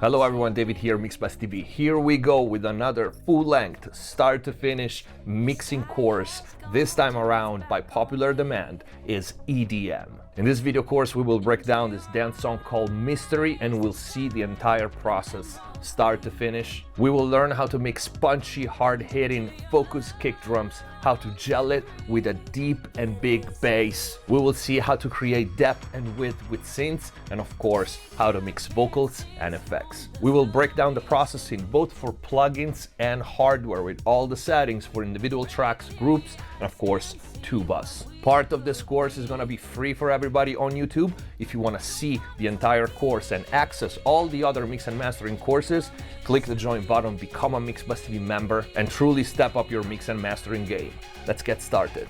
Hello everyone, David here, Mixbus TV. Here we go with another full-length, start-to-finish mixing course. This time around, by popular demand, is EDM. In this video course, we will break down this dance song called Mystery and we'll see the entire process, start to finish. We will learn how to mix punchy, hard-hitting, focused kick drums, how to gel it with a deep and big bass. We will see how to create depth and width with synths, and of course, how to mix vocals and effects. We will break down the processing both for plugins and hardware with all the settings for individual tracks, groups, and of course, tubas. Part of this course is going to be free for everybody on YouTube. If you want to see the entire course and access all the other mix and mastering courses, click the join button, become a Mixbus TV member, and truly step up your mix and mastering game. Let's get started.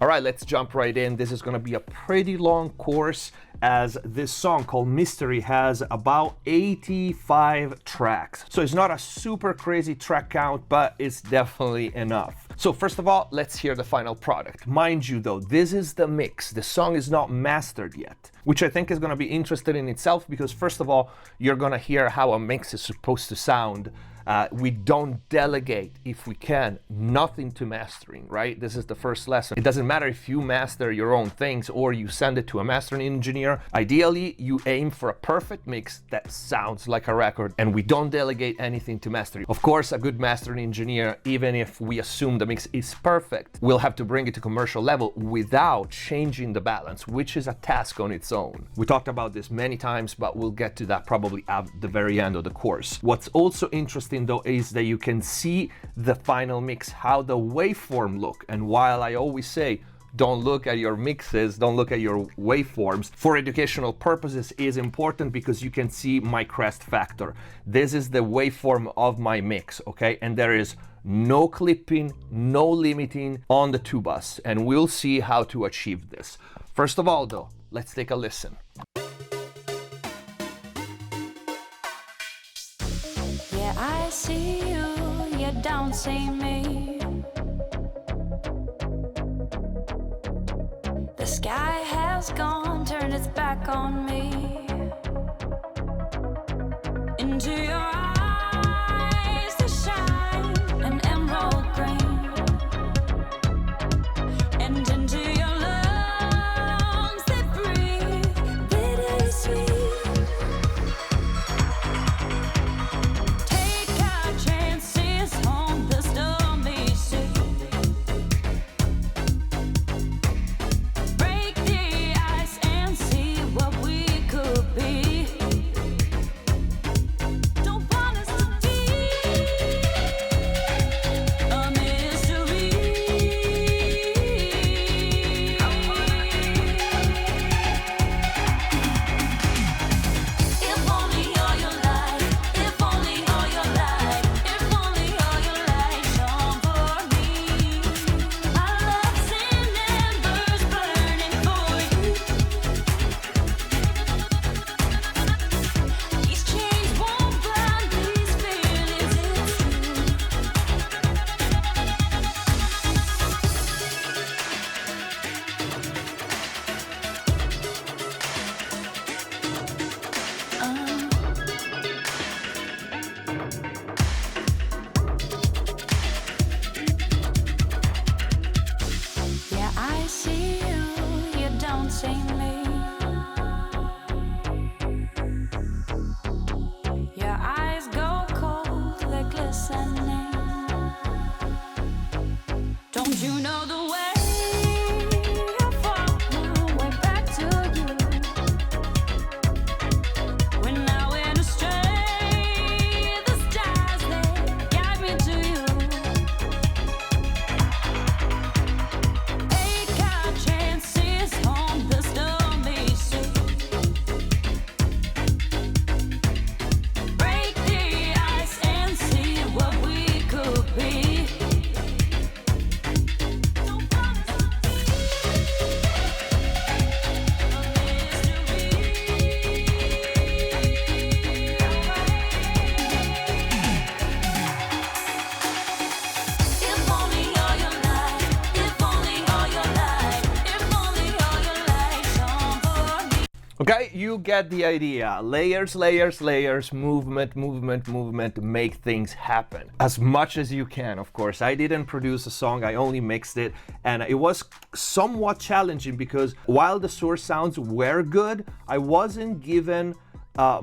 All right, let's jump right in. This is going to be a pretty long course as this song called Mystery has about 85 tracks. So it's not a super crazy track count, but it's definitely enough. So first of all, let's hear the final product. Mind you though, this is the mix. The song is not mastered yet, which I think is going to be interesting in itself because first of all, you're going to hear how a mix is supposed to sound. We don't delegate, if we can, nothing to mastering, right? This is the first lesson. It doesn't matter if you master your own things or you send it to a mastering engineer. Ideally, you aim for a perfect mix that sounds like a record, and we don't delegate anything to mastering. Of course, a good mastering engineer, even if we assume the mix is perfect, will have to bring it to commercial level without changing the balance, which is a task on its own. We talked about this many times, but we'll get to that probably at the very end of the course. What's also interesting though is that you can see the final mix, how the waveform look. And while I always say don't look at your mixes, don't look at your waveforms, for educational purposes is important because you can see my crest factor. This is the waveform of my mix, okay? And there is no clipping, no limiting on the tubas, and we'll see how to achieve this. First of all though, let's take a listen. I see you don't see me. The sky has gone, turned its back on me. Into your eyes that shine an emerald green, and into your lungs that breathe bitter sweet. The Okay, you get the idea. Layers, layers, layers, movement, movement, movement, make things happen. As much as you can, of course. I didn't produce a song, I only mixed it. And it was somewhat challenging because while the source sounds were good, I wasn't given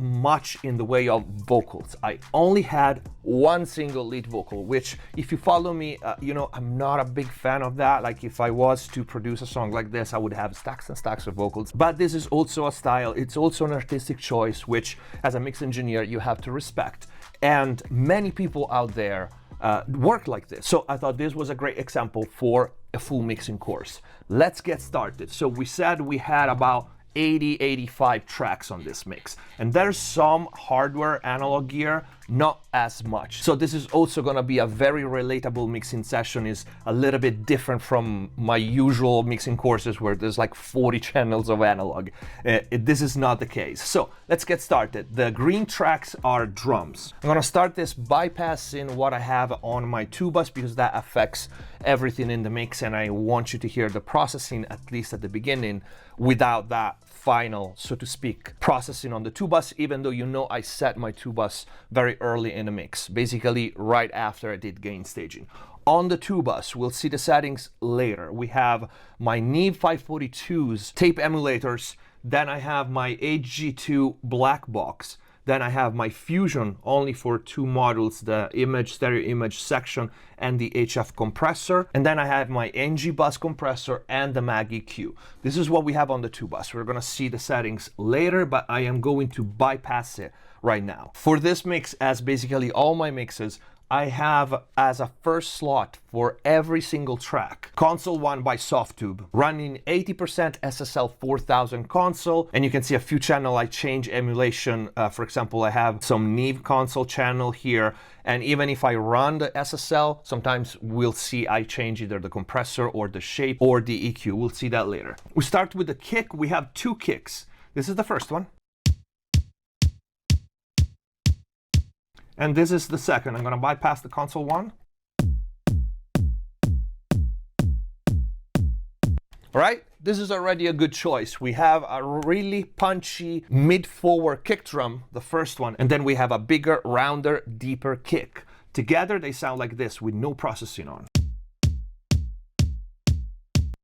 much in the way of vocals. I only had one single lead vocal, which if you follow me, you know, I'm not a big fan of that. Like if I was to produce a song like this, I would have stacks and stacks of vocals. But this is also a style. It's also an artistic choice, which as a mix engineer, you have to respect. And many people out there work like this. So I thought this was a great example for a full mixing course. Let's get started. So we said we had about 85 tracks on this mix, and there's some hardware analog gear, not as much. So this is also going to be a very relatable mixing session. Is a little bit different from my usual mixing courses where there's like 40 channels of analog. This is not the case. So let's get started. The green tracks are drums. I'm going to start this bypassing what I have on my tubas because that affects everything in the mix, and I want you to hear the processing at least at the beginning without that final, so to speak, processing on the tubas, even though you know I set my tubas very early in the mix, basically right after I did gain staging. On the tubas, we'll see the settings later. We have my Neve 542's tape emulators, then I have my HG2 black box, then I have my Fusion only for two modules, the image, stereo image section and the HF compressor. And then I have my NG bus compressor and the Mag EQ. This is what we have on the tubas. We're gonna see the settings later, but I am going to bypass it right now. For this mix, as basically all my mixes, I have as a first slot for every single track, Console 1 by Softube, running 80% SSL 4000 console, and you can see a few channel I change emulation. For example, I have some Neve console channel here, and even if I run the SSL, sometimes we'll see I change either the compressor or the shape or the EQ. We'll see that later. We start with the kick. We have two kicks. This is the first one. And this is the second. I'm going to bypass the Console 1. All right, this is already a good choice. We have a really punchy mid-forward kick drum, the first one, and then we have a bigger, rounder, deeper kick. Together, they sound like this with no processing on.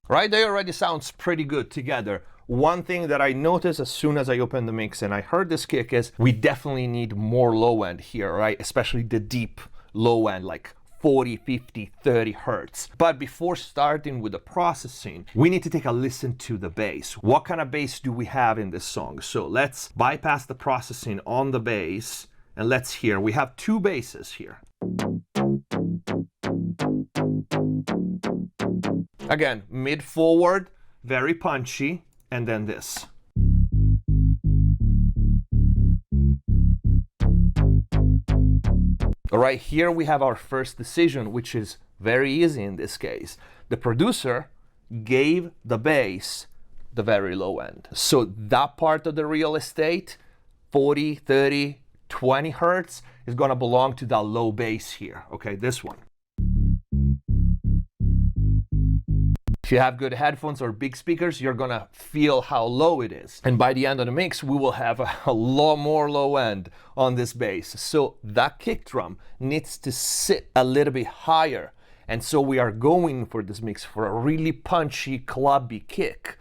Right, they already sounds pretty good together. One thing that I noticed as soon as I opened the mix and I heard this kick is we definitely need more low end here, right? Especially the deep low end, like 40, 50, 30 hertz. But before starting with the processing, we need to take a listen to the bass. What kind of bass do we have in this song? So let's bypass the processing on the bass and let's hear. We have two basses here. Again, mid forward, very punchy. And then this. All right, here we have our first decision, which is very easy in this case. The producer gave the bass the very low end. So that part of the real estate, 40, 30, 20 hertz, is gonna belong to the low bass here, okay, this one. If you have good headphones or big speakers, you're gonna feel how low it is. And by the end of the mix, we will have a lot more low end on this bass. So that kick drum needs to sit a little bit higher. And so we are going for this mix for a really punchy, clubby kick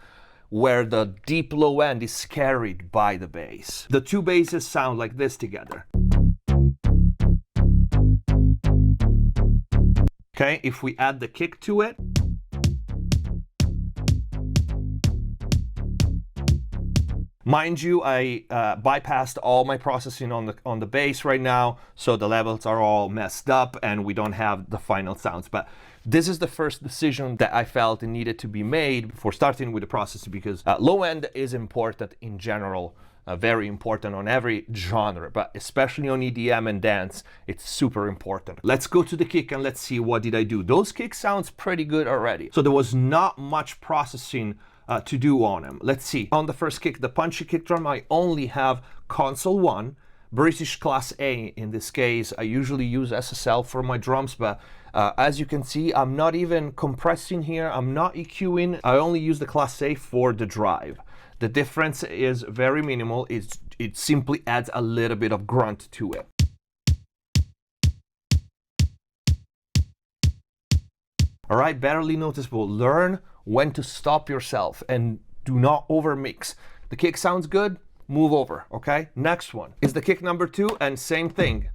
where the deep low end is carried by the bass. The two basses sound like this together. Okay, if we add the kick to it, mind you, I bypassed all my processing on the bass right now, so the levels are all messed up and we don't have the final sounds. But this is the first decision that I felt it needed to be made before starting with the processing, because low end is important in general, very important on every genre, but especially on EDM and dance, it's super important. Let's go to the kick and let's see what did I do. Those kicks sounds pretty good already. So there was not much processing to do on them. Let's see. On the first kick, the punchy kick drum, I only have Console 1, British Class A in this case. I usually use SSL for my drums, but as you can see, I'm not even compressing here, I'm not EQing, I only use the Class A for the drive. The difference is very minimal, it simply adds a little bit of grunt to it. All right, barely noticeable. Learn when to stop yourself and do not overmix. The kick sounds good, move over, okay? Next one is the kick number 2, and same thing.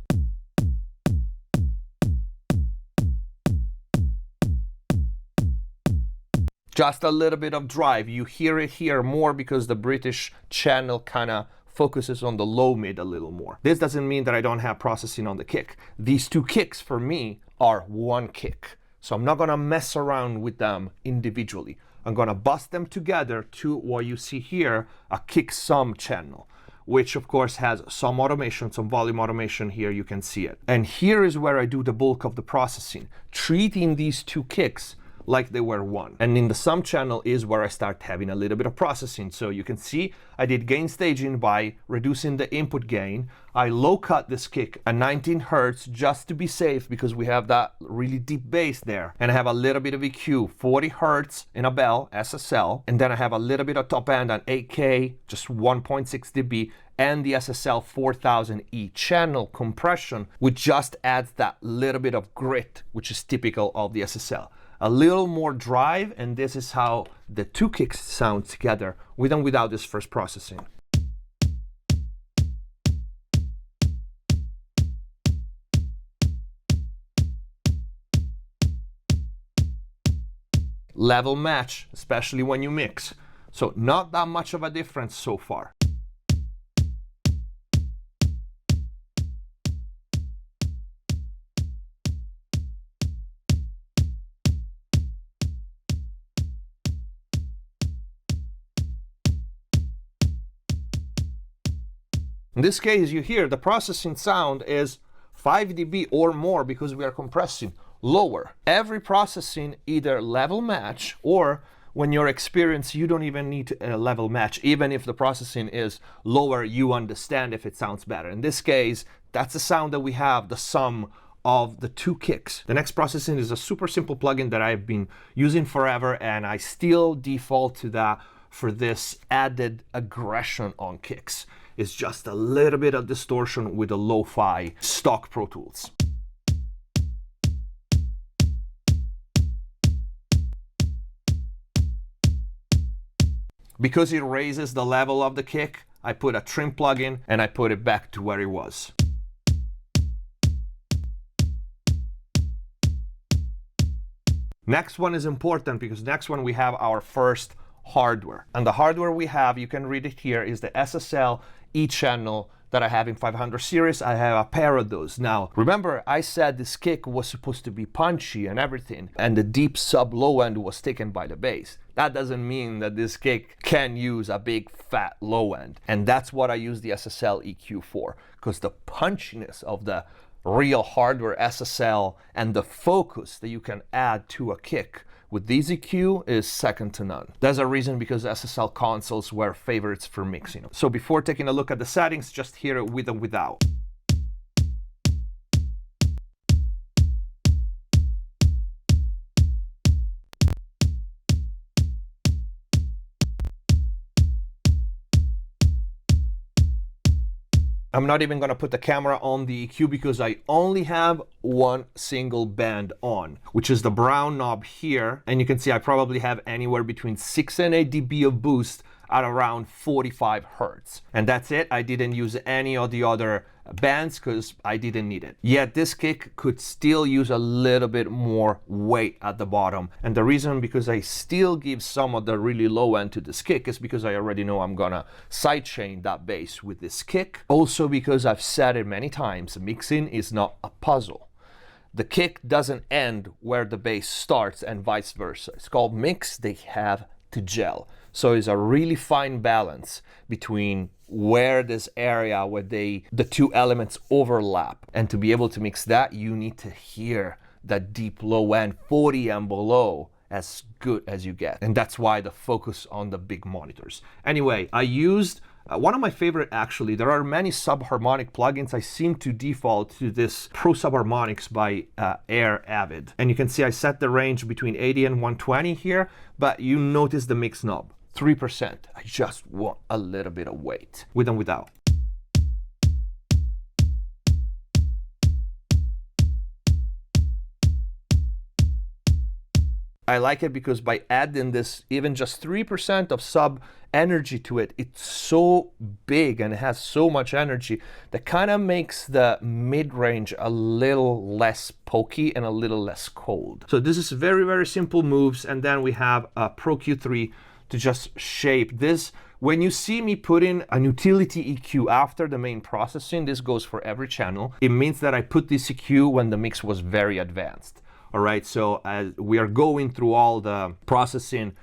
Just a little bit of drive. You hear it here more because the British channel kind of focuses on the low mid a little more. This doesn't mean that I don't have processing on the kick. These 2 kicks for me are one kick. So I'm not gonna mess around with them individually. I'm gonna bust them together to what you see here, a kick sum channel, which of course has some automation, some volume automation here, you can see it. And here is where I do the bulk of the processing, treating these 2 kicks like they were one. And in the sum channel is where I start having a little bit of processing. So you can see I did gain staging by reducing the input gain. I low cut this kick at 19 Hertz just to be safe because we have that really deep bass there. And I have a little bit of EQ, 40 Hertz in a bell, SSL. And then I have a little bit of top end on 8K, just 1.6 dB, and the SSL 4000E channel compression, which just adds that little bit of grit, which is typical of the SSL. A little more drive, and this is how the 2 kicks sound together with and without this first processing. Level match, especially when you mix. So not that much of a difference so far. In this case, you hear the processing sound is 5 dB or more because we are compressing lower. Every processing either level match, or when you're experienced, you don't even need a level match. Even if the processing is lower, you understand if it sounds better. In this case, that's the sound that we have, the sum of the 2 kicks. The next processing is a super simple plugin that I've been using forever, and I still default to that for this added aggression on kicks. It's just a little bit of distortion with a lo-fi stock Pro Tools. Because it raises the level of the kick, I put a trim plugin and I put it back to where it was. Next one is important because next one we have our first hardware. And the hardware we have, you can read it here, is the SSL E-channel that I have in 500 series. I have a pair of those. Now, remember I said this kick was supposed to be punchy and everything, and the deep sub low end was taken by the bass. That doesn't mean that this kick can use a big fat low end. And that's what I use the SSL EQ for, because the punchiness of the real hardware SSL and the focus that you can add to a kick with these EQ is second to none. There's a reason because SSL consoles were favorites for mixing. So before taking a look at the settings, just hear it with and without. I'm not even gonna put the camera on the EQ because I only have one single band on, which is the brown knob here. And you can see I probably have anywhere between 6 and 8 dB of boost at around 45 Hertz. And that's it. I didn't use any of the other bands because I didn't need it. Yet this kick could still use a little bit more weight at the bottom. And the reason because I still give some of the really low end to this kick is because I already know I'm gonna sidechain that bass with this kick. Also because I've said it many times, mixing is not a puzzle. The kick doesn't end where the bass starts and vice versa. It's called mix, they have to gel. So it's a really fine balance between where this area where the two elements overlap. And to be able to mix that, you need to hear that deep low end 40 and below as good as you get. And that's why the focus on the big monitors. Anyway, I used One of my favorite, actually, there are many subharmonic plugins. I seem to default to this Pro Subharmonics by Air Avid. And you can see I set the range between 80 and 120 here, but you notice the mix knob, 3%. I just want a little bit of weight, with and without. I like it because by adding this, even just 3% of sub energy to it, it's so big and it has so much energy that kind of makes the mid-range a little less pokey and a little less cold. So this is very, very simple moves. And then we have a Pro Q3 to just shape this. When you see me put in an utility EQ after the main processing, this goes for every channel. It means that I put this EQ when the mix was very advanced. All right, so as we are going through all the processing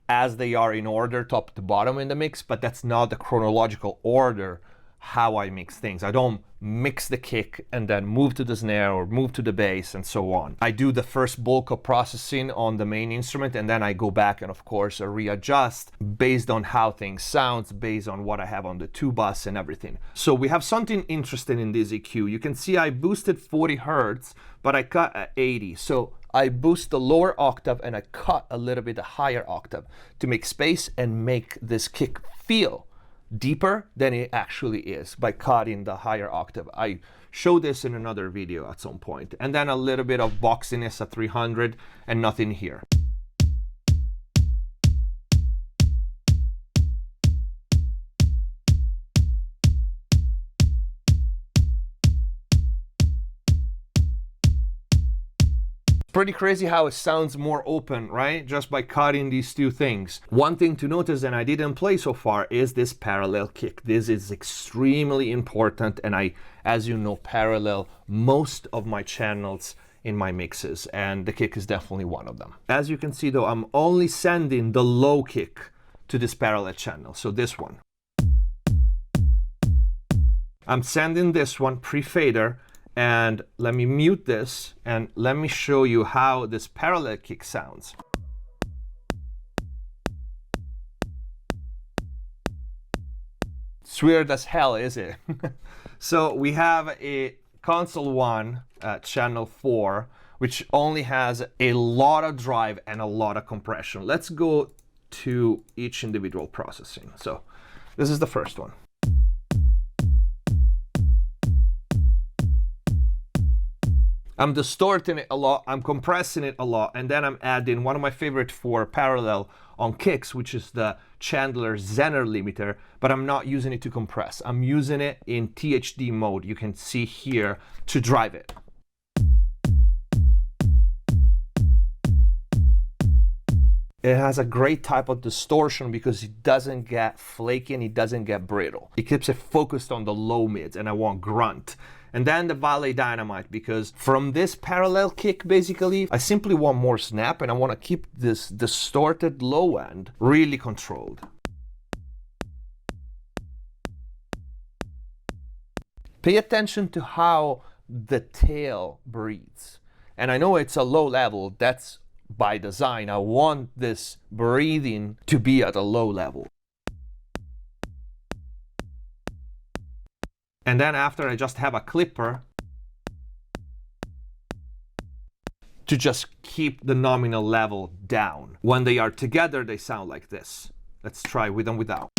as they are in order, top to bottom in the mix, but that's not the chronological order how I mix things. I don't mix the kick and then move to the snare or move to the bass and so on. I do the first bulk of processing on the main instrument, and then I go back and of course readjust based on how things sounds, based on what I have on the two bus and everything. So we have something interesting in this EQ. You can see I boosted 40 Hertz, but I cut at 80. So I boost the lower octave and I cut a little bit the higher octave to make space and make this kick feel deeper than it actually is by cutting the higher octave. I show this in another video at some point. And then a little bit of boxiness at 300 and nothing here. Pretty crazy how it sounds more open, right? Just by cutting these two things. One thing to notice, and I didn't play so far, is this parallel kick. This is extremely important, and I, as you know, parallel most of my channels in my mixes, and the kick is definitely one of them. As you can see though, I'm only sending the low kick to this parallel channel, so this one. I'm sending this one pre-fader, and let me mute this and let me show you how this parallel kick sounds. It's weird as hell, is it? So we have a console 1 channel 4, which only has a lot of drive and a lot of compression. Let's go to each individual processing. So this is the first one. I'm distorting it a lot, I'm compressing it a lot, and then I'm adding one of my favorite for parallel on kicks, which is the Chandler Zener limiter, but I'm not using it to compress. I'm using it in THD mode, you can see here, to drive it. It has a great type of distortion because it doesn't get flaky and it doesn't get brittle. It keeps it focused on the low mids, and I want grunt. And then the Valley Dynamite, because from this parallel kick, basically, I simply want more snap and I want to keep this distorted low end really controlled. Pay attention to how the tail breathes. And I know it's a low level, that's by design. I want this breathing to be at a low level. And then after, I just have a clipper to just keep the nominal level down. When they are together, they sound like this. Let's try with and without.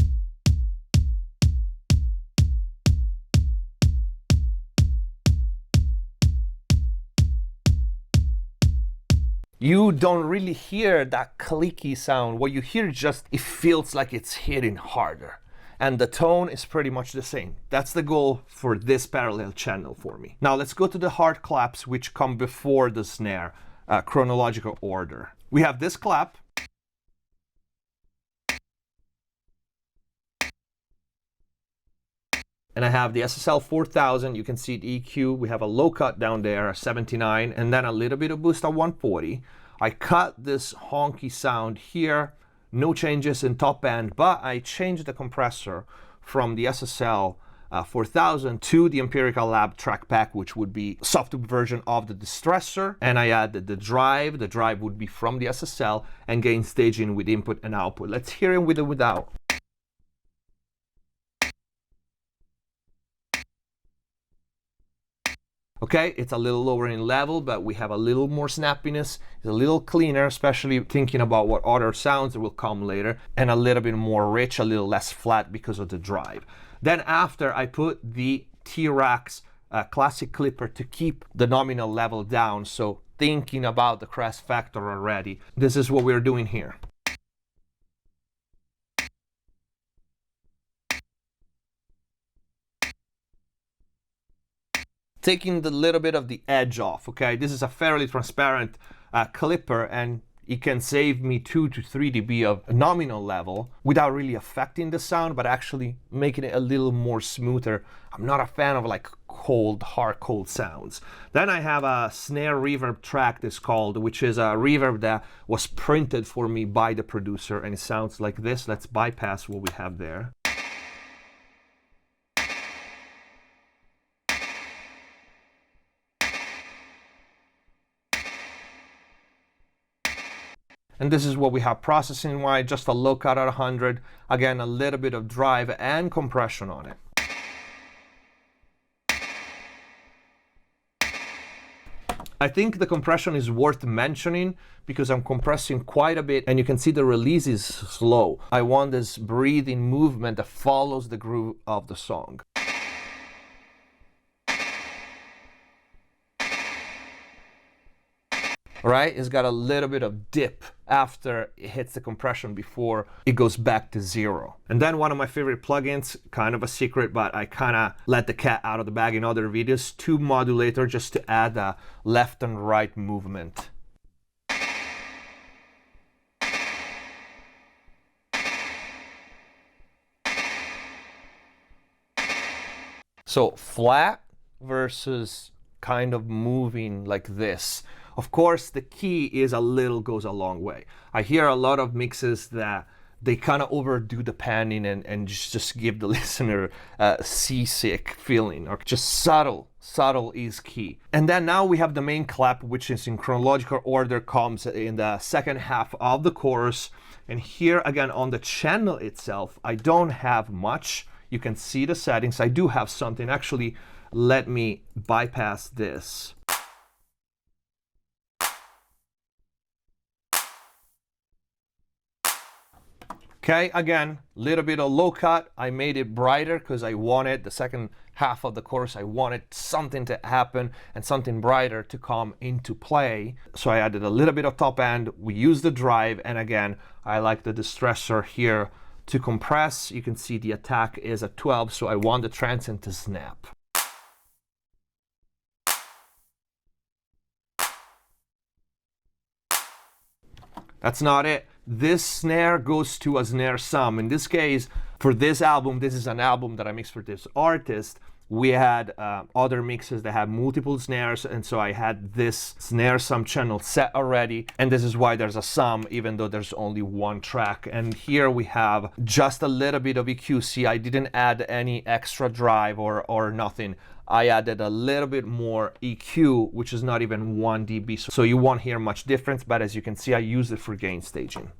You don't really hear that clicky sound. What you hear just, it feels like it's hitting harder. And the tone is pretty much the same. That's the goal for this parallel channel for me. Now let's go to the hard claps, which come before the snare, chronological order. We have this clap. And I have the SSL 4000, you can see the EQ, we have a low cut down there, a 79, and then a little bit of boost at 140. I cut this honky sound here, no changes in top end, but I changed the compressor from the SSL 4000 to the Empirical Lab track pack, which would be a software version of the distressor, and I added the drive. The drive would be from the SSL and gain staging with input and output. Let's hear it with and without. Okay, it's a little lower in level, but we have a little more snappiness. It's a little cleaner, especially thinking about what other sounds will come later, and a little bit more rich, a little less flat because of the drive. Then after, I put the T-Rax classic clipper to keep the nominal level down. So thinking about the crest factor already, this is what we're doing here. Taking the little bit of the edge off, okay? This is a fairly transparent clipper, and it can save me 2 to 3 dB of nominal level without really affecting the sound, but actually making it a little more smoother. I'm not a fan of like cold, hard, cold sounds. Then I have a snare reverb track, this called, which is a reverb that was printed for me by the producer, and it sounds like this. Let's bypass what we have there. And this is what we have processing wise, just a low cut at 100. Again, a little bit of drive and compression on it. I think the compression is worth mentioning because I'm compressing quite a bit, and you can see the release is slow. I want this breathing movement that follows the groove of the song. Right? It's got a little bit of dip after it hits the compression before it goes back to 0. And then one of my favorite plugins, kind of a secret, but I kind of let the cat out of the bag in other videos, Tube Modulator, just to add a left and right movement. So flat versus kind of moving like this. Of course, the key is a little goes a long way. I hear a lot of mixes that they kind of overdo the panning and just give the listener a seasick feeling, or just subtle. Subtle is key. And then now we have the main clap, which is in chronological order, comes in the second half of the chorus. And here again on the channel itself, I don't have much. You can see the settings. I do have something. Actually, let me bypass this. Okay, again, little bit of low cut. I made it brighter because I wanted the second half of the chorus. I wanted something to happen and something brighter to come into play. So I added a little bit of top end. We used the drive, and again, I like the distressor here to compress. You can see the attack is at 12, so I want the transient to snap. That's not it. This snare goes to a snare sum. In this case, for this album, this is an album that I mixed for this artist. We had other mixes that have multiple snares, and so I had this snare sum channel set already, and this is why there's a sum even though there's only one track. And here we have just a little bit of EQ. See, I didn't add any extra drive or nothing. I added a little bit more EQ, which is not even 1 dB, so you won't hear much difference, but as you can see, I use it for gain staging.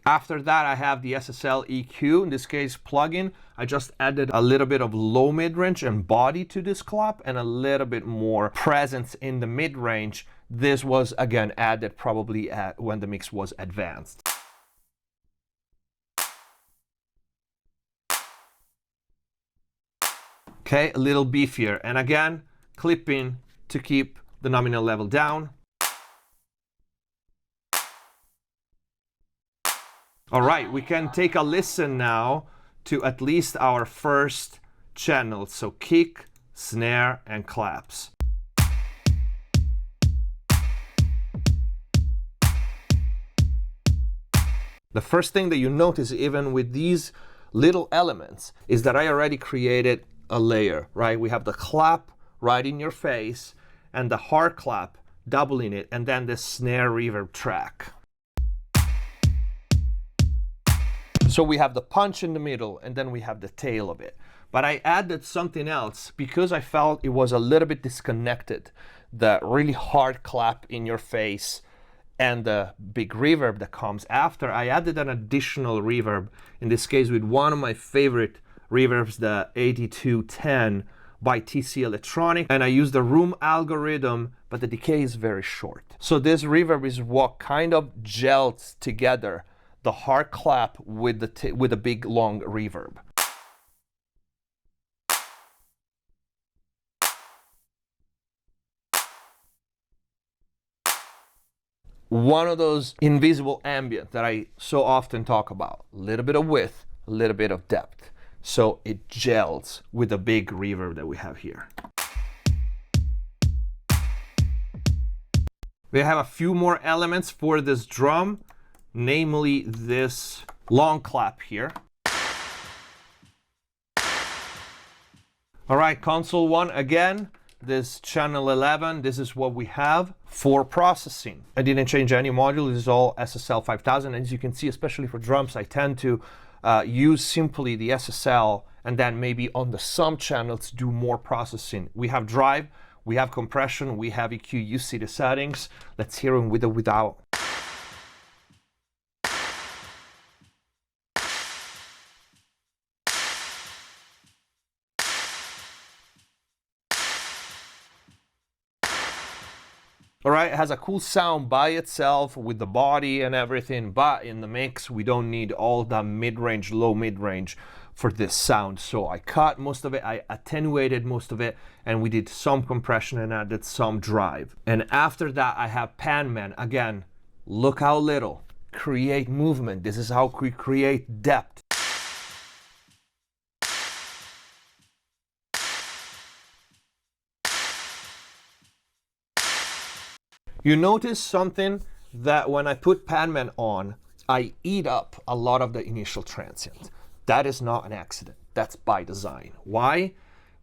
After that, I have the SSL EQ, in this case plugin. I just added a little bit of low mid-range and body to this clap, and a little bit more presence in the mid-range. This was again added probably when the mix was advanced. Okay, a little beefier, and again, clipping to keep the nominal level down. All right, we can take a listen now to at least our first channel. So kick, snare, and claps. The first thing that you notice, even with these little elements, is that I already created a layer, right? We have the clap right in your face and the hard clap doubling it, and then the snare reverb track. So we have the punch in the middle, and then we have the tail of it. But I added something else because I felt it was a little bit disconnected. The really hard clap in your face and the big reverb that comes after, I added an additional reverb, in this case with one of my favorite reverbs, the 8210 by TC Electronic, and I use the room algorithm, but the decay is very short. So this reverb is what kind of gels together the hard clap with the big long reverb. One of those invisible ambient that I so often talk about. A little bit of width, a little bit of depth. So it gels with the big reverb that we have here. We have a few more elements for this drum, namely this long clap here. All right, console 1 again. This channel 11, this is what we have for processing. I didn't change any module, this is all SSL 5000. As you can see, especially for drums, I tend to use simply the SSL and then maybe on the some channels do more processing. We have drive, we have compression, we have EQ. You see the settings. Let's hear them with or without. All right, it has a cool sound by itself with the body and everything, but in the mix, we don't need all the mid-range, low mid-range for this sound. So I cut most of it, I attenuated most of it, and we did some compression and added some drive. And after that, I have Panman. Again, look how little. Create movement. This is how we create depth. You notice something that when I put Panman on, I eat up a lot of the initial transient. That is not an accident. That's by design. Why?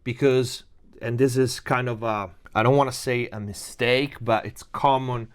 Because, and this is kind of a, I don't want to say a mistake, but it's common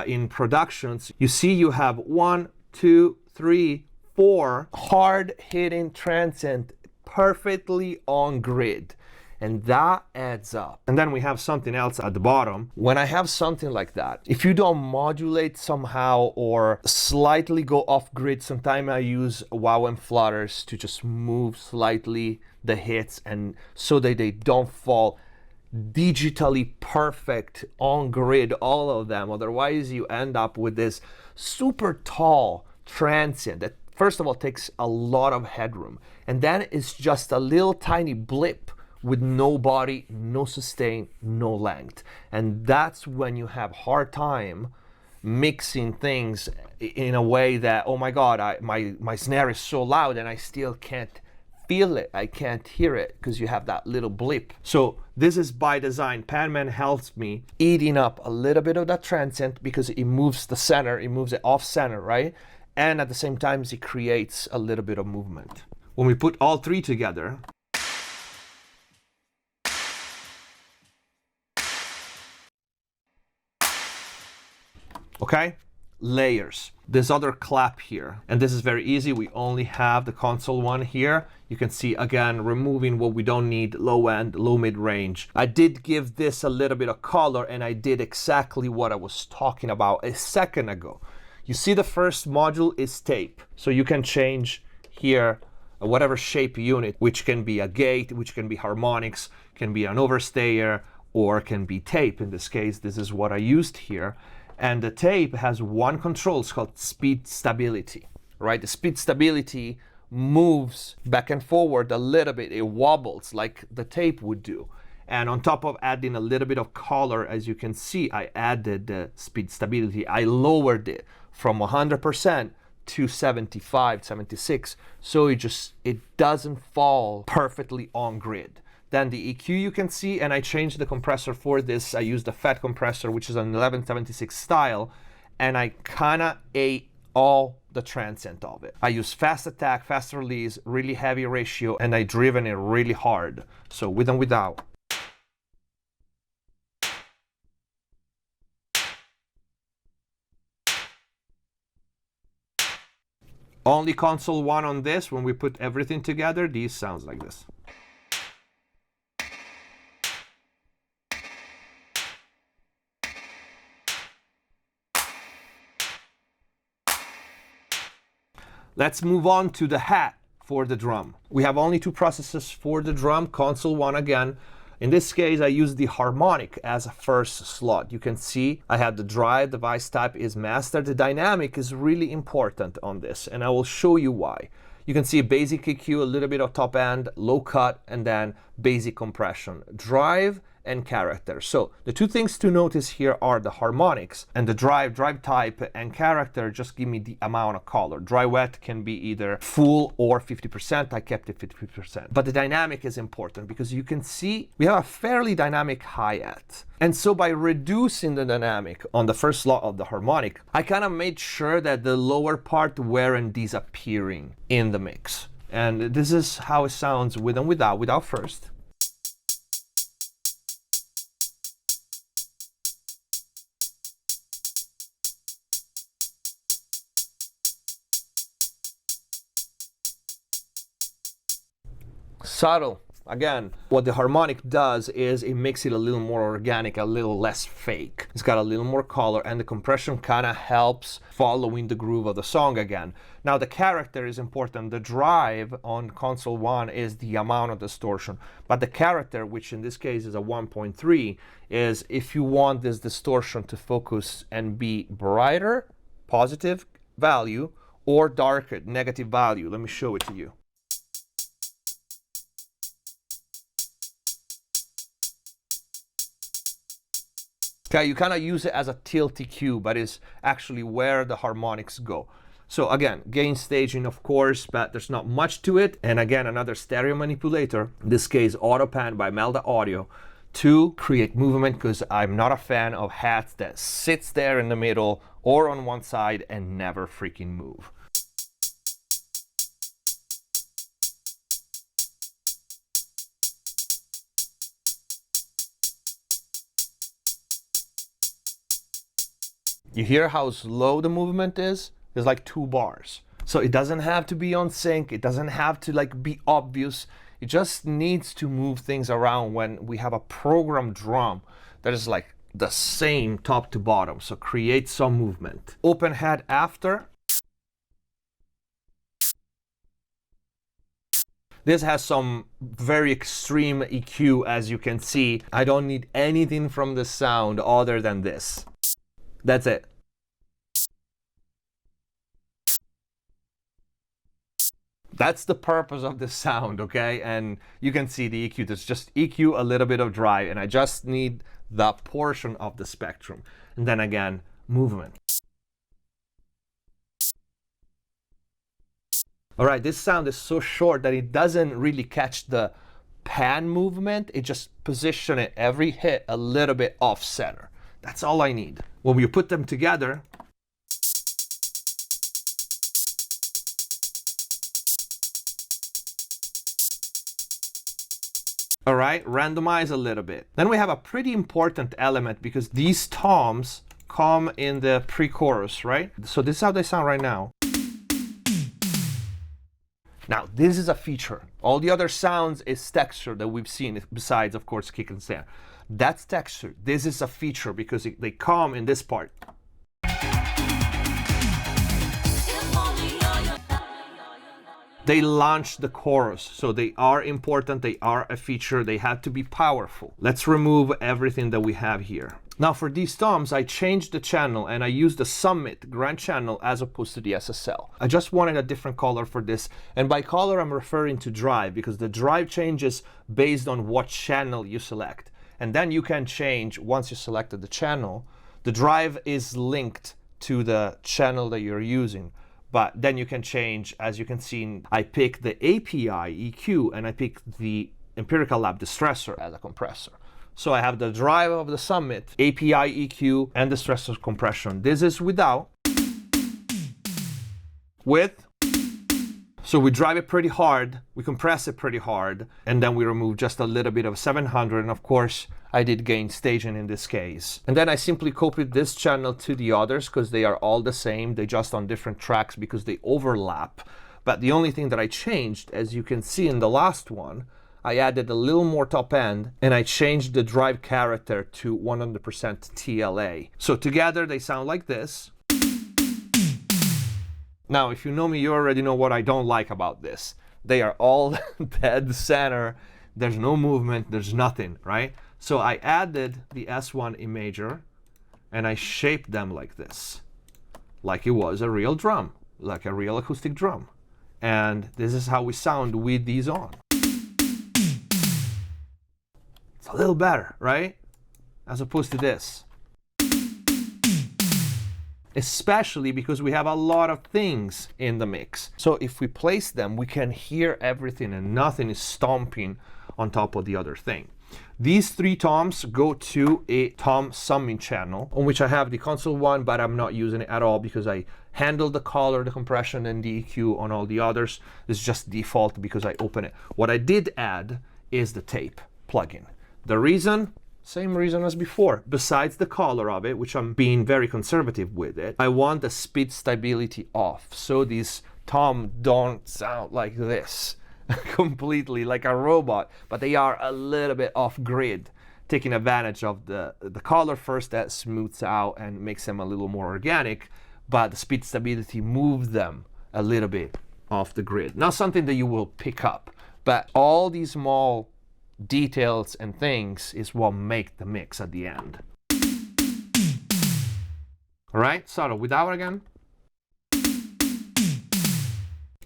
in productions. You see you have 1, 2, 3, 4 hard hitting transient perfectly on grid. And that adds up. And then we have something else at the bottom. When I have something like that, if you don't modulate somehow or slightly go off grid, sometimes I use wow and flutters to just move slightly the hits and so that they don't fall digitally perfect on grid, all of them. Otherwise you end up with this super tall transient that first of all takes a lot of headroom. And then it's just a little tiny blip with no body, no sustain, no length. And that's when you have hard time mixing things in a way that, oh my God, my snare is so loud and I still can't feel it. I can't hear it because you have that little blip. So this is by design. Panman helps me eating up a little bit of that transient because it moves the center, it moves it off center, right? And at the same time, it creates a little bit of movement. When we put all three together, okay, layers. This other clap here, and this is very easy. We only have the console one here. You can see again, removing what we don't need, low end, low mid range. I did give this a little bit of color and I did exactly what I was talking about a second ago. You see the first module is tape. So you can change here whatever shape unit, which can be a gate, which can be harmonics, can be an overstayer, or can be tape. In this case, this is what I used here. And the tape has one control, it's called speed stability, right? The speed stability moves back and forward a little bit, it wobbles like the tape would do. And on top of adding a little bit of color, as you can see, I added the speed stability. I lowered it from 100% to 75, 76. So it doesn't fall perfectly on grid. Then the EQ you can see, and I changed the compressor for this. I used the FET compressor, which is an 1176 style, and I kinda ate all the transient of it. I use fast attack, fast release, really heavy ratio, and I driven it really hard. So with and without. Only console one on this. When we put everything together, these sounds like this. Let's move on to the hat for the drum. We have only two processes for the drum, console 1 again. In this case, I use the harmonic as a first slot. You can see I have the drive, device type is master. The dynamic is really important on this, and I will show you why. You can see basic EQ, a little bit of top end, low cut, and then basic compression. Drive and character. So the two things to notice here are the harmonics and the drive type, and character just give me the amount of color. Dry wet can be either full or 50%. I kept it 50%. But the dynamic is important because you can see we have a fairly dynamic hi-hat. And so by reducing the dynamic on the first slot of the harmonic, I kind of made sure that the lower part weren't disappearing in the mix. And this is how it sounds with and without first. Subtle. Again, what the harmonic does is it makes it a little more organic, a little less fake. It's got a little more color, and the compression kind of helps following the groove of the song again. Now the character is important. The drive on console 1 is the amount of distortion, but the character, which in this case is a 1.3, is if you want this distortion to focus and be brighter, positive value, or darker, negative value. Let me show it to you. Okay, you kind of use it as a tilt EQ, but it's actually where the harmonics go. So again, gain staging, of course, but there's not much to it. And again, another stereo manipulator, in this case, AutoPan by Melda Audio, to create movement, because I'm not a fan of hats that sits there in the middle or on one side and never freaking move. You hear how slow the movement is? It's like 2 bars. So it doesn't have to be on sync. It doesn't have to like be obvious. It just needs to move things around when we have a programmed drum that is like the same top to bottom. So create some movement. Open head after. This has some very extreme EQ, as you can see. I don't need anything from the sound other than this. That's it. That's the purpose of the sound, okay? And you can see the EQ. There's just EQ, a little bit of drive, and I just need that portion of the spectrum. And then again, movement. All right, this sound is so short that it doesn't really catch the pan movement. It just position it every hit a little bit off center. That's all I need. When we put them together, all right, randomize a little bit. Then we have a pretty important element because these toms come in the pre-chorus, right? So this is how they sound right now. Now, this is a feature. All the other sounds is texture that we've seen, besides, of course, kick and snare. That's texture. This is a feature because they come in this part. They launch the chorus, so they are important, they are a feature, they have to be powerful. Let's remove everything that we have here. Now for these toms, I changed the channel and I used the Summit Grand Channel as opposed to the SSL. I just wanted a different color for this, and by color I'm referring to drive, because the drive changes based on what channel you select. And then you can change, once you selected the channel, the drive is linked to the channel that you're using. But then you can change, as you can see, I pick the API EQ and I pick the Empirical Lab Distressor as a compressor. So I have the drive of the Summit, API EQ, and Distressor compression. This is without. With. So we drive it pretty hard, we compress it pretty hard, and then we remove just a little bit of 700, and of course, I did gain staging in this case. And then I simply copied this channel to the others because they are all the same, they just on different tracks because they overlap. But the only thing that I changed, as you can see in the last one, I added a little more top end and I changed the drive character to 100% TLA. So together they sound like this. Now, if you know me, you already know what I don't like about this. They are all dead center. There's no movement, there's nothing, right? So I added the S1 imager and I shaped them like this, like it was a real drum, like a real acoustic drum. And this is how we sound with these on. It's a little better, right? As opposed to this. Especially because we have a lot of things in the mix. So if we place them, we can hear everything and nothing is stomping on top of the other thing. These three toms go to a tom summing channel on which I have the console one, but I'm not using it at all because I handle the color, the compression, and the EQ on all the others. It's just default because I open it. What I did add is the tape plugin. The reason, same reason as before. Besides the color of it, which I'm being very conservative with it, I want the speed stability off. So these tom don't sound like this. Completely like a robot, but they are a little bit off grid, taking advantage of the color first that smooths out and makes them a little more organic, but the speed stability moves them a little bit off the grid. Not something that you will pick up, but all these small details and things is what make the mix at the end. All right, so without again.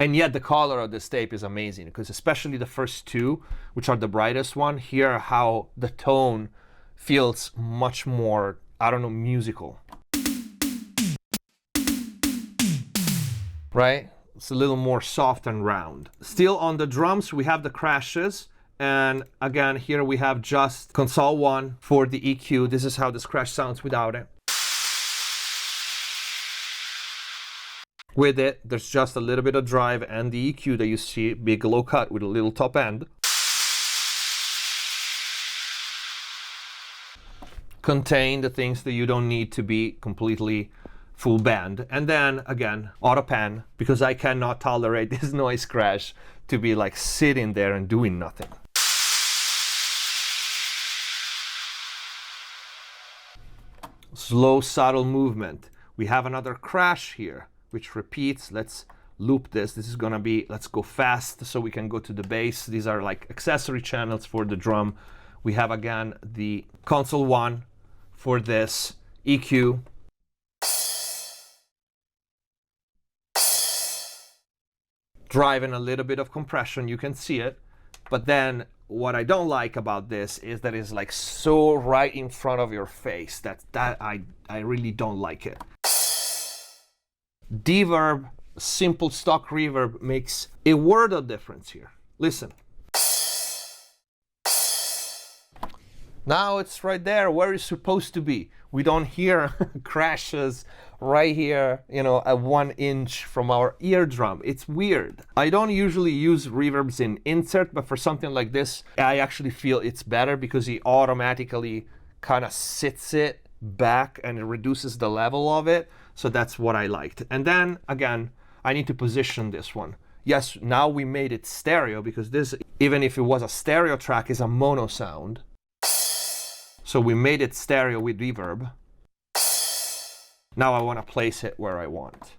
And yet the color of this tape is amazing because especially the first two, which are the brightest one, hear how the tone feels much more, I don't know, musical. Right? It's a little more soft and round. Still on the drums, we have the crashes. And again, here we have just console one for the EQ. This is how this crash sounds without it. With it, there's just a little bit of drive and the EQ that you see, big low cut with a little top end. Contain the things that you don't need to be completely full band. And then again, auto pan, because I cannot tolerate this noise crash to be like sitting there and doing nothing. Slow, subtle movement. We have another crash here, which repeats. Let's loop this. This is gonna be, let's go fast so we can go to the bass. These are like accessory channels for the drum. We have again the console one for this EQ. Driving a little bit of compression, you can see it. But then what I don't like about this is that it's like so right in front of your face. I really don't like it. Deverb, simple stock reverb, makes a world of difference here. Listen. Now it's right there where it's supposed to be. We don't hear crashes right here, you know, at 1 inch from our eardrum. It's weird. I don't usually use reverbs in insert, but for something like this, I actually feel it's better because it automatically kind of sits it back and it reduces the level of it. So that's what I liked. And then again, I need to position this one. Yes, now we made it stereo because this, even if it was a stereo track, is a mono sound. So we made it stereo with reverb. Now I want to place it where I want.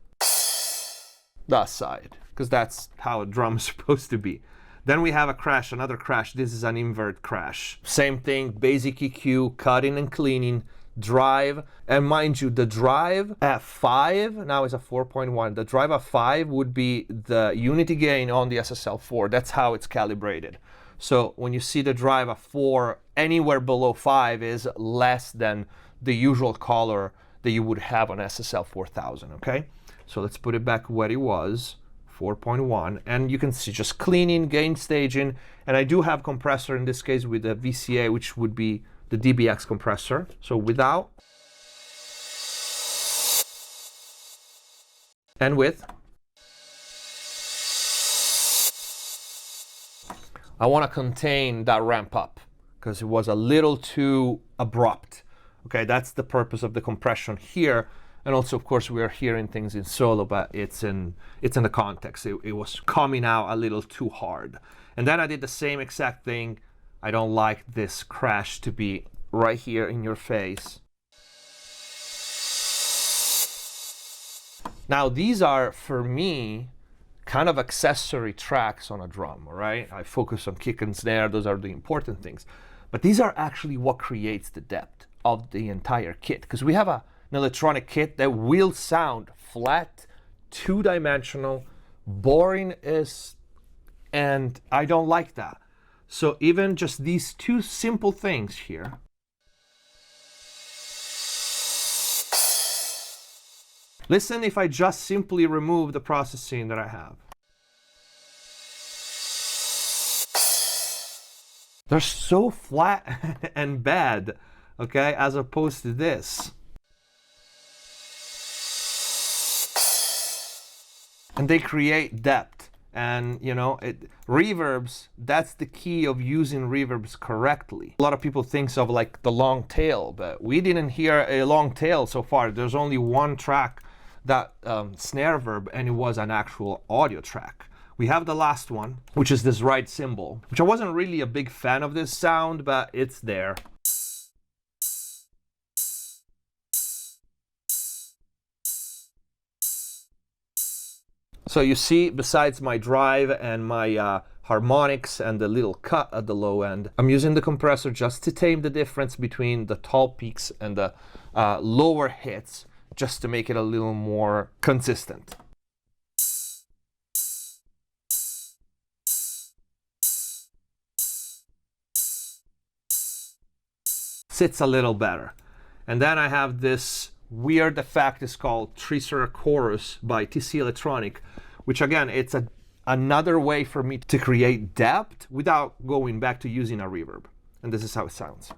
That side, because that's how a drum is supposed to be. Then we have a crash, another crash. This is an invert crash. Same thing, basic EQ, cutting and cleaning, drive. And mind you, the drive at 5 now is a 4.1. The drive at 5 would be the unity gain on the SSL4. That's how it's calibrated. So when you see the drive at 4, anywhere below 5 is less than the usual color that you would have on SSL 4000, okay? So let's put it back where it was, 4.1, and you can see just cleaning, gain staging, and I do have compressor in this case with the VCA, which would be the DBX compressor. So without and with. I want to contain that ramp up because it was a little too abrupt. Okay, that's the purpose of the compression here. And also, of course, we are hearing things in solo, but it's in the context. It was coming out a little too hard. And then I did the same exact thing. I don't like this crash to be right here in your face. Now, these are, for me, kind of accessory tracks on a drum, all right? I focus on kick and snare, those are the important things. But these are actually what creates the depth of the entire kit, because we have an electronic kit that will sound flat, two-dimensional, boring and I don't like that. So even just these two simple things here, listen if I just simply remove the processing that I have. They're so flat and bad, okay, as opposed to this. And they create depth. And you know, reverbs, that's the key of using reverbs correctly. A lot of people think of like the long tail, but we didn't hear a long tail so far. There's only one track, that snare verb, and it was an actual audio track. We have the last one, which is this ride cymbal, which I wasn't really a big fan of this sound, but it's there. So you see, besides my drive and my harmonics and the little cut at the low end, I'm using the compressor just to tame the difference between the tall peaks and the lower hits, just to make it a little more consistent. Sits a little better. And then I have this weird effect, it's called Trisora Chorus by TC Electronic, which again, it's another way for me to create depth without going back to using a reverb. And this is how it sounds.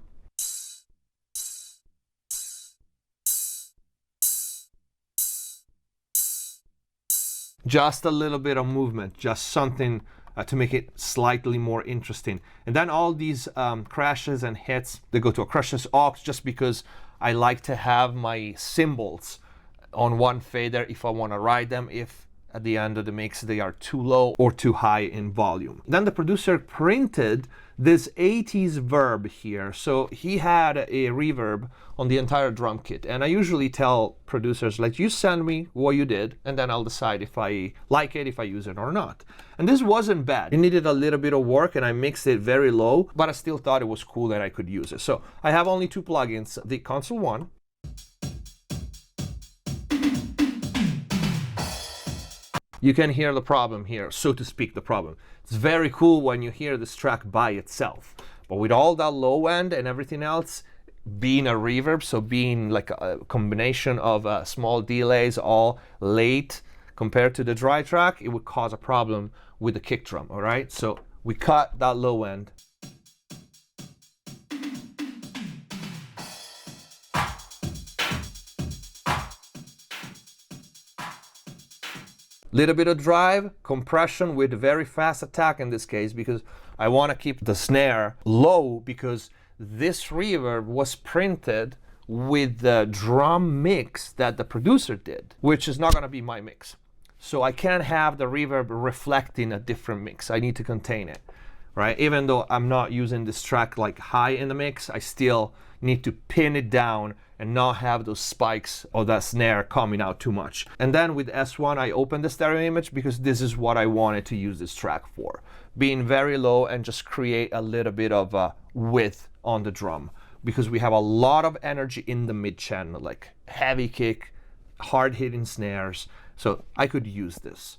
Just a little bit of movement, just something to make it slightly more interesting. And then all these crashes and hits, they go to a crushes aux, just because I like to have my cymbals on one fader if I want to ride them, if at the end of the mix they are too low or too high in volume. Then the producer printed this 80s verb here. So he had a reverb on the entire drum kit. And I usually tell producers, like, you send me what you did, and then I'll decide if I like it, if I use it or not. And this wasn't bad. It needed a little bit of work, and I mixed it very low, but I still thought it was cool that I could use it. So I have only two plugins, the Console One, you can hear the problem here, so to speak, the problem. It's very cool when you hear this track by itself, but with all that low end and everything else, being a reverb, so being like a combination of small delays, all late compared to the dry track, it would cause a problem with the kick drum, all right? So we cut that low end. Little bit of drive, compression with very fast attack in this case, because I want to keep the snare low, because this reverb was printed with the drum mix that the producer did, which is not going to be my mix. So I can't have the reverb reflecting a different mix. I need to contain it, right? Even though I'm not using this track like high in the mix, I still need to pin it down and not have those spikes or that snare coming out too much. And then with S1, I opened the stereo image because this is what I wanted to use this track for. Being very low and just create a little bit of width on the drum, because we have a lot of energy in the mid channel, like heavy kick, hard hitting snares. So I could use this.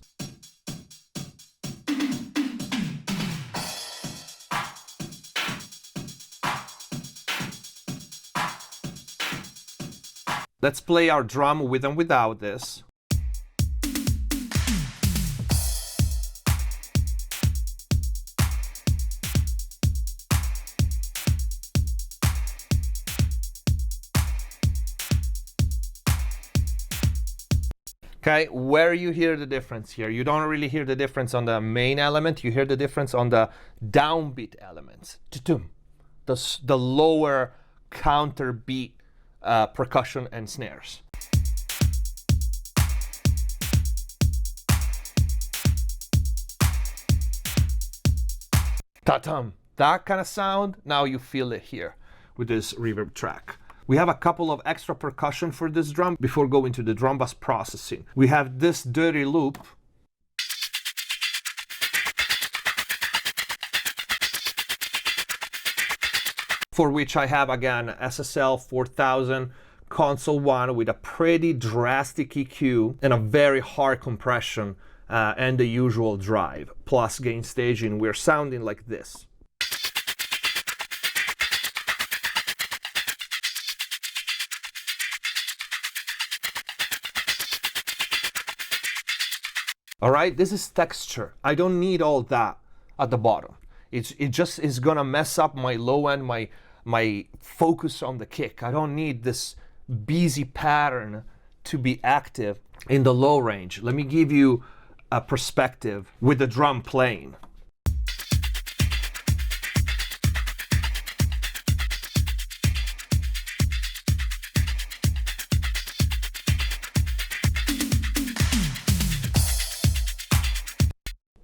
Let's play our drum with and without this. Okay, where you hear the difference here? You don't really hear the difference on the main element, you hear the difference on the downbeat elements. The lower counter beat percussion and snares. Ta-tum. That kind of sound, now you feel it here with this reverb track. We have a couple of extra percussion for this drum before going to the drum bus processing. We have this dirty loop. For which I have again SSL 4000 console one with a pretty drastic EQ and a very hard compression and the usual drive. Plus gain staging, we're sounding like this. All right, this is texture. I don't need all that at the bottom. It just is gonna mess up my low end, my focus on the kick. I don't need this busy pattern to be active in the low range. Let me give you a perspective with the drum playing.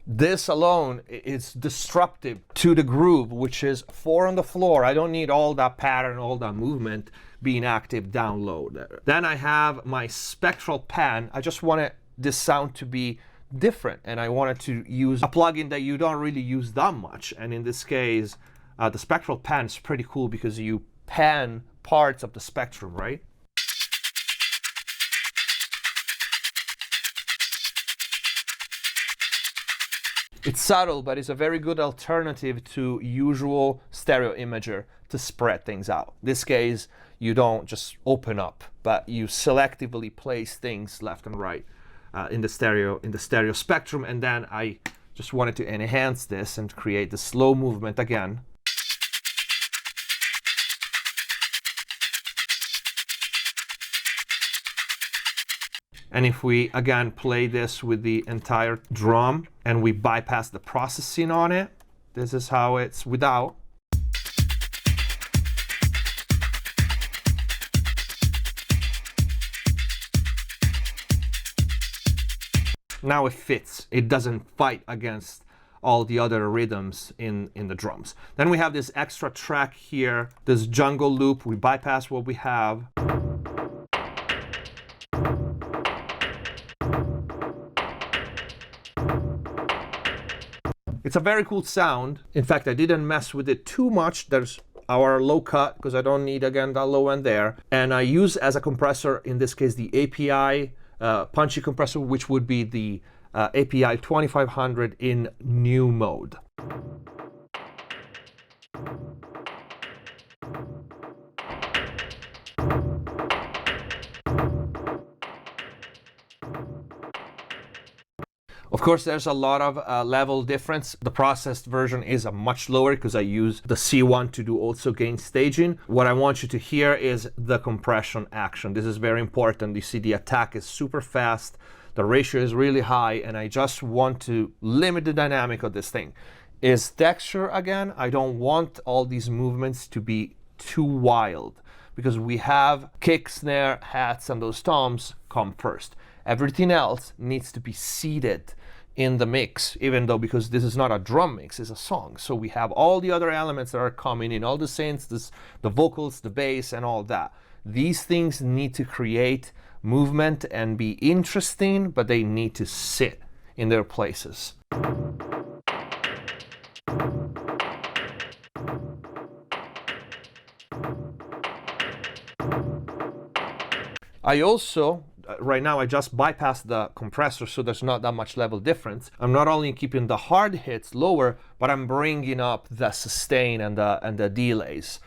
This alone is disruptive to the groove, which is 4 on the floor. I don't need all that pattern, all that movement being active down low there. Then I have my spectral pan. I just wanted this sound to be different, and I wanted to use a plugin that you don't really use that much. And in this case, the spectral pan is pretty cool because you pan parts of the spectrum, right? It's subtle, but it's a very good alternative to usual stereo imager to spread things out. In this case, you don't just open up, but you selectively place things left and right in the stereo spectrum. And then I just wanted to enhance this and create the slow movement again. And if we again play this with the entire drum and we bypass the processing on it, this is how it's without. Now it fits. It doesn't fight against all the other rhythms in the drums. Then we have this extra track here, this jungle loop. We bypass what we have. It's a very cool sound. In fact, I didn't mess with it too much. There's our low cut because I don't need, again, that low end there. And I use as a compressor, in this case, the API punchy compressor, which would be the API 2500 in new mode. Of course, there's a lot of level difference. The processed version is a much lower because I use the C1 to do also gain staging. What I want you to hear is the compression action. This is very important. You see the attack is super fast, the ratio is really high, and I just want to limit the dynamic of this thing. Is texture again. I don't want all these movements to be too wild because we have kick, snare, hats, and those toms come first. Everything else needs to be seated in the mix, even though, because this is not a drum mix, it's a song. So we have all the other elements that are coming in, all the synths, the vocals, the bass, and all that. These things need to create movement and be interesting, but they need to sit in their places. I also, right now I just bypassed the compressor, so there's not that much level difference. I'm not only keeping the hard hits lower, but I'm bringing up the sustain and the delays.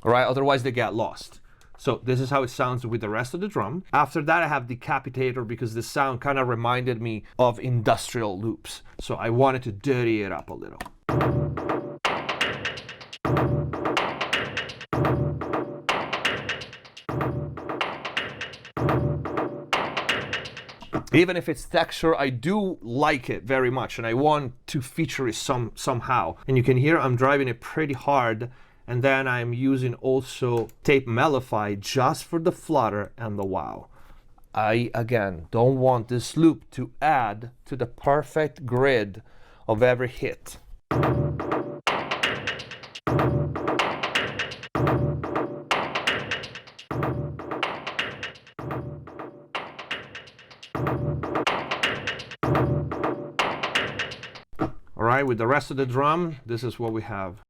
All right, otherwise they get lost. So this is how it sounds with the rest of the drum. After that, I have Decapitator because this sound kind of reminded me of industrial loops. So I wanted to dirty it up a little. Even if it's texture, I do like it very much and I want to feature it somehow. And you can hear I'm driving it pretty hard. And then I'm using also Tape Mellify just for the flutter and the wow. I, again, don't want this loop to add to the perfect grid of every hit. All right, with the rest of the drum, this is what we have.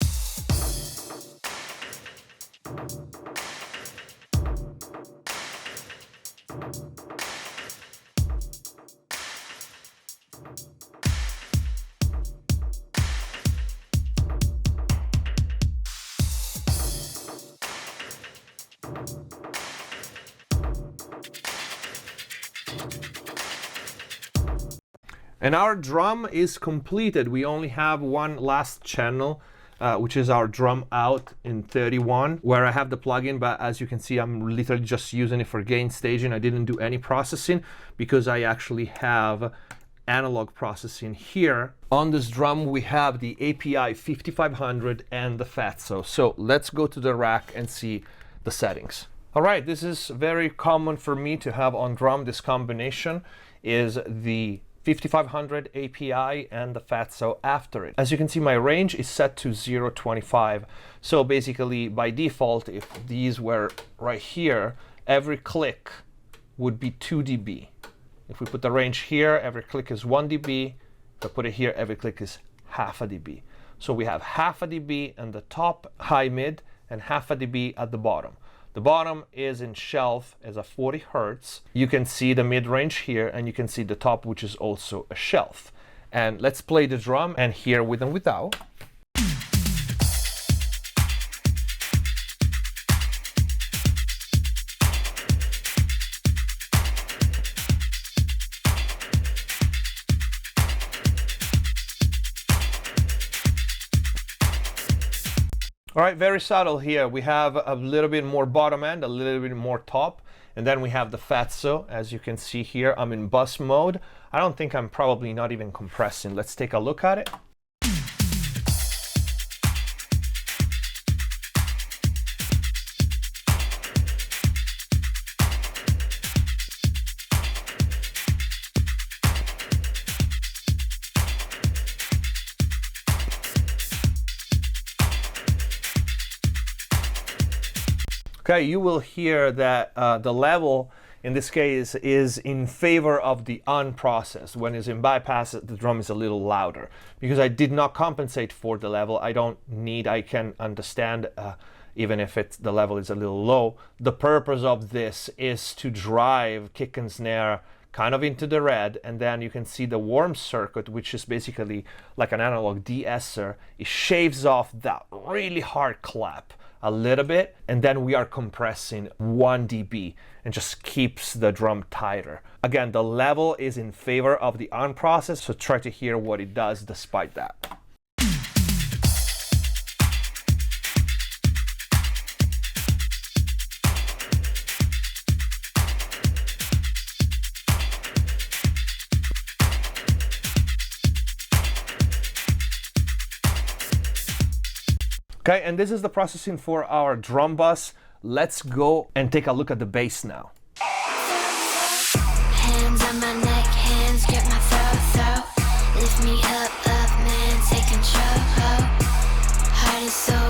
And our drum is completed. We only have one last channel, which is our drum out in 31, where I have the plugin, but as you can see, I'm literally just using it for gain staging. I didn't do any processing because I actually have analog processing here. On this drum, we have the API 5500 and the Fatso. So let's go to the rack and see the settings. All right, this is very common for me to have on drum. This combination is the 5500 API and the Fatso after it. As you can see, my range is set to 0.25. So basically, by default, if these were right here, every click would be 2 dB. If we put the range here, every click is 1 dB. If I put it here, every click is half a dB. So we have half a dB at the top, high, mid, and half a dB at the bottom. The bottom is in shelf as a 40 Hertz. You can see the mid-range here, and you can see the top, which is also a shelf. And let's play the drum and hear with and without. All right, very subtle here. We have a little bit more bottom end, a little bit more top, and then we have the Fatso. As you can see here, I'm in bus mode. I don't think I'm probably not even compressing. Let's take a look at it. Okay, you will hear that the level in this case is in favor of the unprocessed. When it's in bypass, the drum is a little louder because I did not compensate for the level. I don't need, I can understand even if the level is a little low. The purpose of this is to drive kick and snare kind of into the red, and then you can see the warm circuit, which is basically like an analog de-esser. It shaves off that really hard clap a little bit, and then we are compressing 1 dB and just keeps the drum tighter. Again, the level is in favor of the unprocessed, so try to hear what it does despite that. Okay, and this is the processing for our drum bus. Let's go and take a look at the bass now. Hands on my neck, hands grip my throat. Lift me up, man, take control. Heart is so